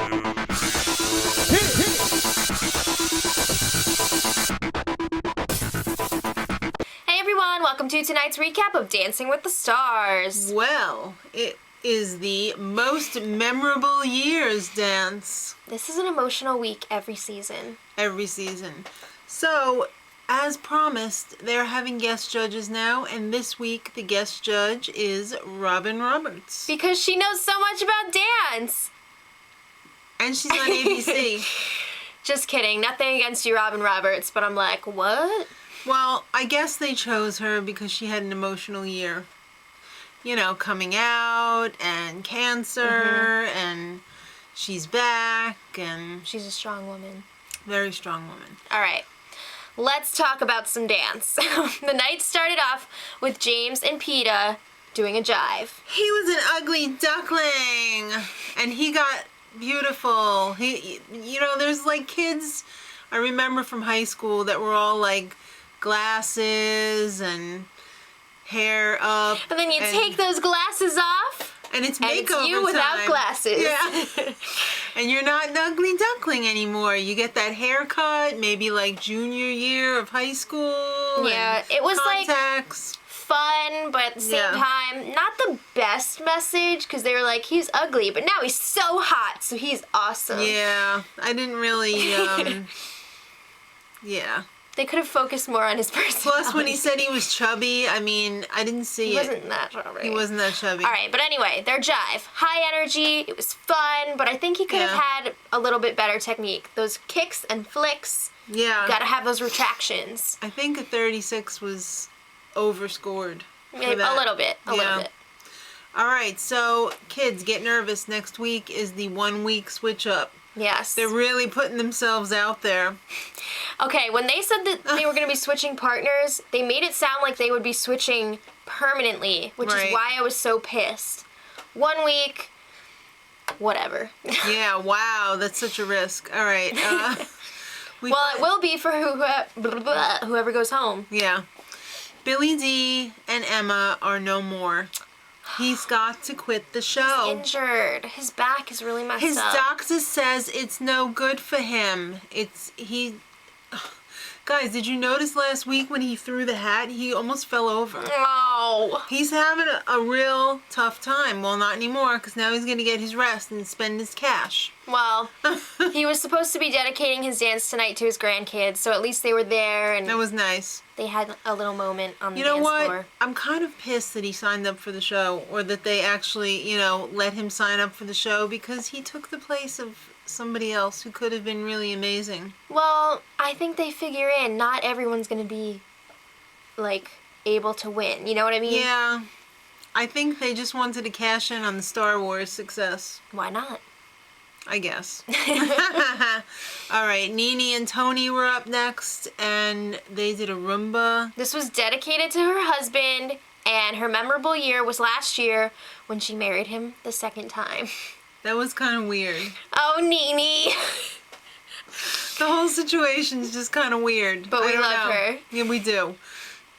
Hey everyone, welcome to tonight's recap of Dancing with the Stars. Well, it is the most memorable years dance. This is an emotional week every season. Every season. So, as promised, they're having guest judges now, and this week the guest judge is Robin Roberts. Because she knows so much about dance. And she's on ABC. Just kidding. Nothing against you, Robin Roberts, but I'm like, what? Well, I guess they chose her because she had an emotional year. You know, coming out and cancer, and she's back, and She's a strong woman. very strong woman. All right. Let's talk about some dance. The night started off with James and Peta doing a jive. He was an ugly duckling, and he got beautiful. There's like kids I remember from high school that were all like glasses and hair up. And then you take those glasses off, and it's and makeover it's you without time. glasses. Yeah. And you're not an ugly duckling anymore. You get that haircut, maybe like junior year of high school. Yeah, and it was contacts. like fun, but at the same time, not the best message, because they were like, he's ugly, but now he's so hot, so he's awesome. Yeah, I didn't really, yeah. They could have focused more on his personality. Plus, when he said he was chubby, I mean, I didn't see he it. wasn't that chubby. He wasn't that chubby. All right, but anyway, their jive. High energy, it was fun, but I think he could have had a little bit better technique. Those kicks and flicks, Yeah. you gotta have those retractions. I think a 36 was overscored. Maybe a little bit, a little bit. All right, so kids, get nervous. Next week is the 1 week switch up. Yes. They're really putting themselves out there. Okay, when they said that they were going to be switching partners, they made it sound like they would be switching permanently, which is why I was so pissed. 1 week, whatever. Yeah, wow, that's such a risk. All right. Well, it will be for whoever goes home. Yeah. Billy D and Emma are no more. He's got to quit the show. He's injured. His back is really messed up. His doctor says it's no good for him. Guys, did you notice last week when he threw the hat, he almost fell over? No. He's having a real tough time. Well, not anymore, because now he's going to get his rest and spend his cash. Well, he was supposed to be dedicating his dance tonight to his grandkids, so at least they were there, and That was nice. they had a little moment on the You know dance what? floor. I'm kind of pissed that he signed up for the show, or that they actually, let him sign up for the show, because he took the place of somebody else who could have been really amazing. Well, I think they figure in not everyone's going to be, like, able to win. You know what I mean? Yeah. I think they just wanted to cash in on the Star Wars success. Why not? I guess. All right, Nene and Tony were up next, and they did a Roomba. This was dedicated to her husband, and her memorable year was last year when she married him the second time. That was kind of weird. Oh, Nene. The whole situation's just kind of weird. But I we don't love know. her. Yeah, we do.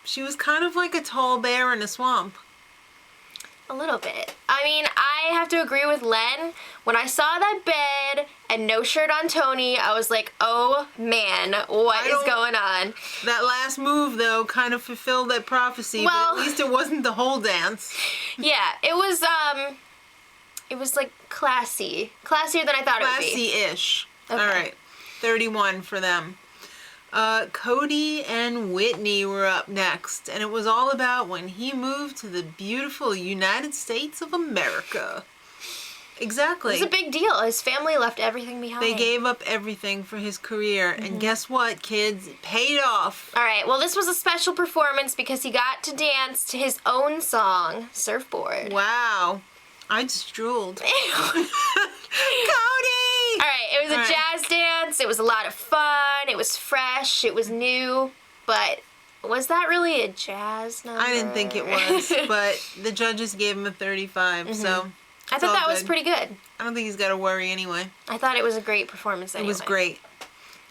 She was kind of like a tall bear in a swamp. A little bit. I mean, I have to agree with Len. When I saw that bed and no shirt on Tony, I was like, oh man, what is going on? That last move, though, kind of fulfilled that prophecy, Well, but at least it wasn't the whole dance. Yeah, it was like classy. Classier than I thought it would be. Classy-ish. Okay. All right. 31 for them. Cody and Whitney were up next, and it was all about when he moved to the beautiful United States of America. Exactly. It was a big deal. His family left everything behind. They gave up everything for his career, and guess what, kids? It paid off. All right, well, this was a special performance because he got to dance to his own song, Surfboard. Wow. I just drooled. Cody! All right, it was a jazz dance. It was a lot of fun. It was fresh. It was new. But was that really a jazz number? I didn't think it was, but the judges gave him a 35, so I thought that was pretty good. I don't think he's got to worry anyway. I thought it was a great performance anyway. It was great.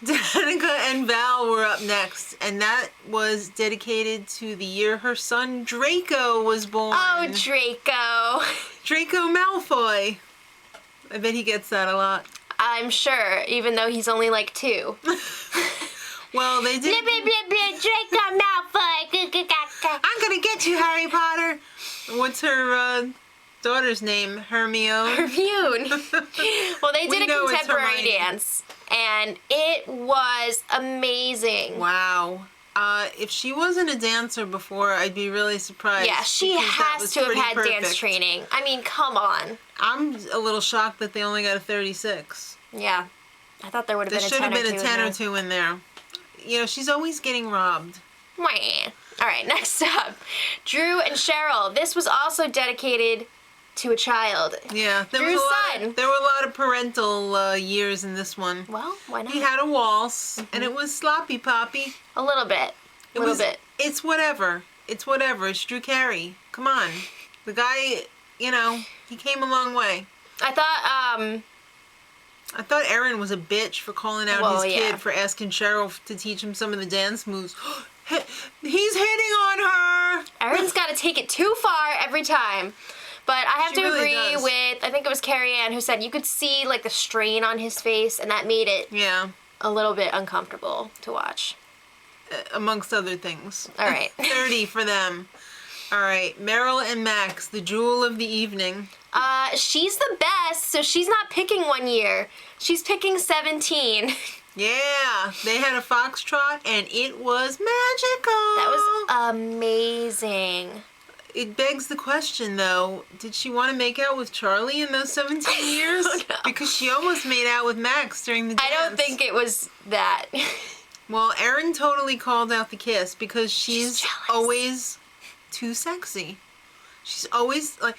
Danica and Val were up next, and that was dedicated to the year her son Draco was born. Oh, Draco. Draco Malfoy. I bet he gets that a lot. I'm sure, even though he's only like 2. Well, they did. Blah, blah, blah, blah, Draco Malfoy. I'm gonna get you, Harry Potter. What's her daughter's name? Hermione. Hermione. Well, they did We a know it's contemporary Hermione. dance, and it was amazing. Wow. If she wasn't a dancer before, I'd be really surprised. Yeah, she because that has was to have pretty had dance perfect. training. I mean, come on. I'm a little shocked that they only got a 36. Yeah. I thought there would have There been a 10 should have or 2 been a 10 in or 2 in there. You know, she's always getting robbed. Wah. All right, next up. Drew and Cheryl. This was also dedicated to a child. Yeah, there Drew's was a son. lot. There were a lot of parental years in this one. Well, why not? He had a waltz, and it was sloppy poppy. A little bit. A little bit. It's whatever. It's whatever. It's Drew Carey. Come on, the guy. You know, he came a long way. I thought Aaron was a bitch for calling out Well, his yeah. kid for asking Cheryl to teach him some of the dance moves. He's hitting on her. Erin's got to take it too far every time. But I have She to really agree does. with, I think it was Carrie Ann who said you could see like the strain on his face, and that made it Yeah, a little bit uncomfortable to watch. amongst other things. All right. 30 for them. All right, Meryl and Max, the jewel of the evening. She's the best, so she's not picking 1 year. She's picking 17. Yeah, they had a foxtrot and it was magical. That was amazing. It begs the question, though, did she want to make out with Charlie in those 17 years? don't know. Because she almost made out with Max during the dance. I don't think it was that. Well, Erin totally called out the kiss because she's jealous. always too sexy. She's always like,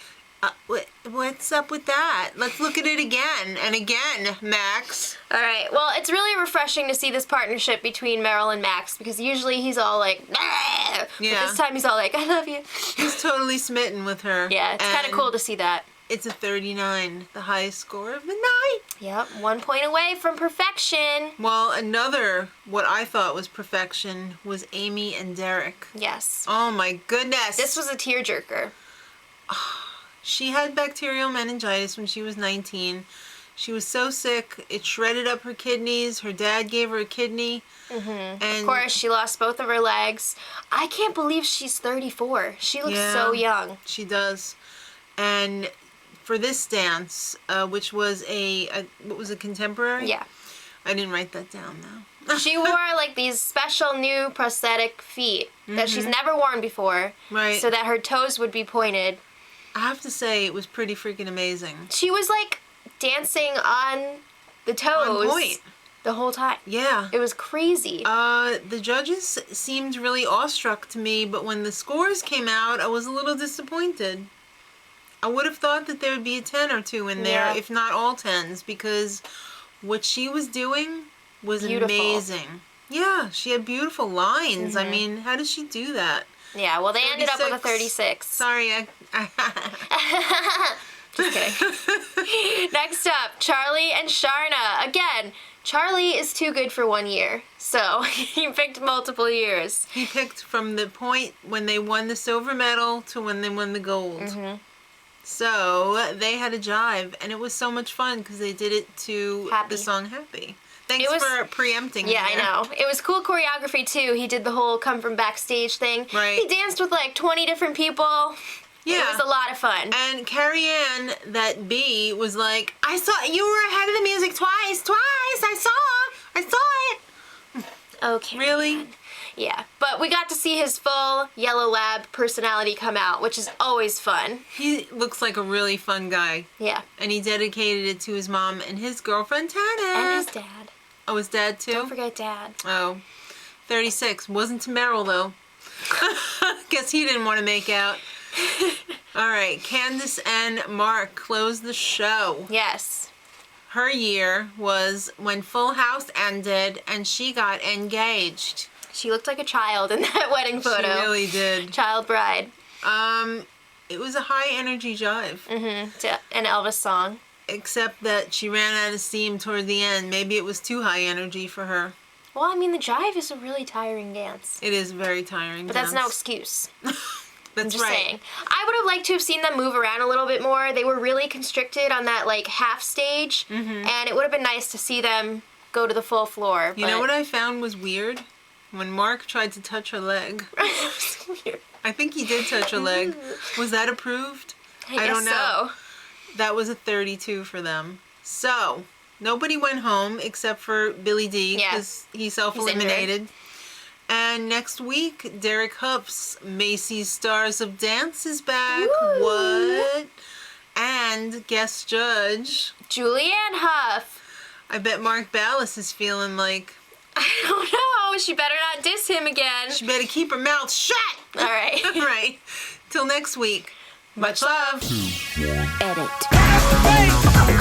what's up with that? Let's look at it again and again, Max. All right. Well, it's really refreshing to see this partnership between Meryl and Max because usually he's all like, "Nah." Yeah. But this time he's all like, I love you. He's totally smitten with her. Yeah, it's kind of And cool to see that. It's a 39, the highest score of the night. Yep, 1 point away from perfection. Well, another, what I thought was perfection, was Amy and Derek. Yes. Oh my goodness. This was a tearjerker. She had bacterial meningitis when she was 19. She was so sick, it shredded up her kidneys. Her dad gave her a kidney. And Of course, she lost both of her legs. I can't believe she's 34. She looks Yeah. so young. She does. And for this dance, which was what was a contemporary? Yeah. I didn't write that down though. She wore like these special new prosthetic feet that she's never worn before. Right. So that her toes would be pointed. I have to say, it was pretty freaking amazing. She was like dancing on the toes On point. the whole time. Yeah. It was crazy. The judges seemed really awestruck to me, but when the scores came out, I was a little disappointed. I would have thought that there would be a 10 or 2 in there, Yeah. if not all 10s, because what she was doing was Beautiful. amazing. Yeah, she had beautiful lines. Mm-hmm. I mean, how does she do that? Yeah, well, they ended up with a 36. Sorry, Just kidding. Next up, Charlie and Sharna. Again, Charlie is too good for 1 year, so he picked multiple years. He picked from the point when they won the silver medal to when they won the gold. Mm-hmm. So they had a jive, and it was so much fun because they did it to Happy. the song Happy. Thanks It was- for preempting. Yeah, there. I know. It was cool choreography, too. He did the whole come from backstage thing. Right. He danced with like 20 different people. Yeah. It was a lot of fun. And Carrie Ann, that B, was like, I saw, you were ahead of the music twice, I saw it. Okay. Really? Yeah. But we got to see his full Yellow Lab personality come out, which is always fun. He looks like a really fun guy. Yeah. And he dedicated it to his mom and his girlfriend, Tana. And his dad. Oh, his dad, too? Don't forget Dad. Oh, 36. Wasn't to Meryl, though. Guess he didn't want to make out. All right, Candace and Mark closed the show. Yes. Her year was when Full House ended and she got engaged. She looked like a child in that wedding photo. She really did. Child bride. It was a high energy jive. To an Elvis song. Except that she ran out of steam toward the end. Maybe it was too high energy for her. Well, I mean, the jive is a really tiring dance. It is very tiring. But that's no dance. excuse. That's I'm just right. saying. I would have liked to have seen them move around a little bit more. They were really constricted on that like half stage, and it would have been nice to see them go to the full floor. You know what I found was weird? When Mark tried to touch her leg. I think he did touch her leg. Was that approved? I don't guess know. so. That was a 32 for them. So, nobody went home except for Billy D because he self-eliminated. And next week, Derek Huff's Macy's Stars of Dance is back. Woo. What? And guest judge, Julianne Hough. I bet Mark Ballas is feeling like I don't know. She better not diss him again. she better keep her mouth shut. All right. All right. Till next week. Much love. Edit.